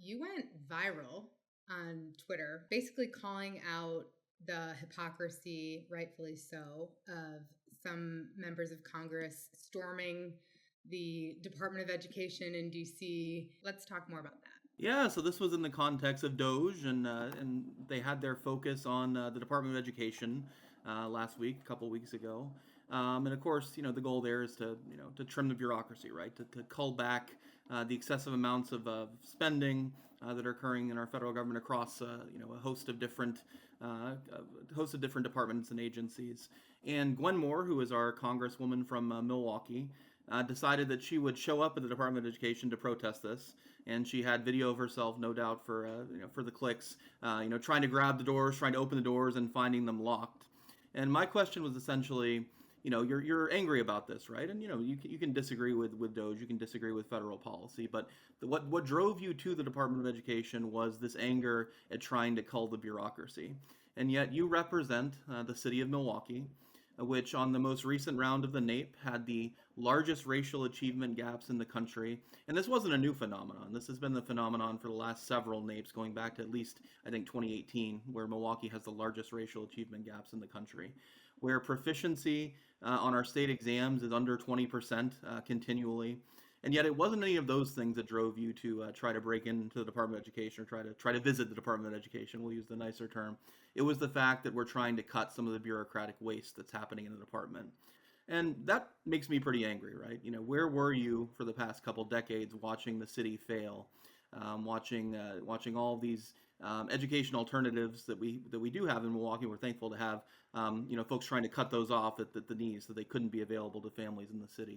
you went viral on Twitter, basically calling out the hypocrisy, rightfully so, of some members of Congress storming the Department of Education in DC. Let's talk more about that. Yeah, so this was in the context of Doge, and they had their focus on the Department of Education last week, a couple weeks ago, and of course, the goal there is to to trim the bureaucracy, right? To cull back the excessive amounts of spending that are occurring in our federal government across a host of different departments and agencies. And Gwen Moore, who is our congresswoman from Milwaukee, decided that she would show up at the Department of Education to protest this, and she had video of herself, no doubt for for the clicks, trying to grab the doors, trying to open the doors, and finding them locked. And my question was essentially, you're angry about this, right? And you can disagree with Doge, you can disagree with federal policy, but what drove you to the Department of Education was this anger at trying to cull the bureaucracy, and yet you represent the city of Milwaukee, which on the most recent round of the NAEP had the largest racial achievement gaps in the country. And this wasn't a new phenomenon. This has been the phenomenon for the last several NAEPs, going back to at least, I think, 2018, where Milwaukee has the largest racial achievement gaps in the country, where proficiency on our state exams is under 20% continually. And yet, it wasn't any of those things that drove you to try to break into the Department of Education, or try to visit the Department of Education. We'll use the nicer term. It was the fact that we're trying to cut some of the bureaucratic waste that's happening in the department, and that makes me pretty angry, right? Where were you for the past couple decades, watching the city fail, watching all these education alternatives that we do have in Milwaukee. We're thankful to have folks trying to cut those off at the knees, so they couldn't be available to families in the city.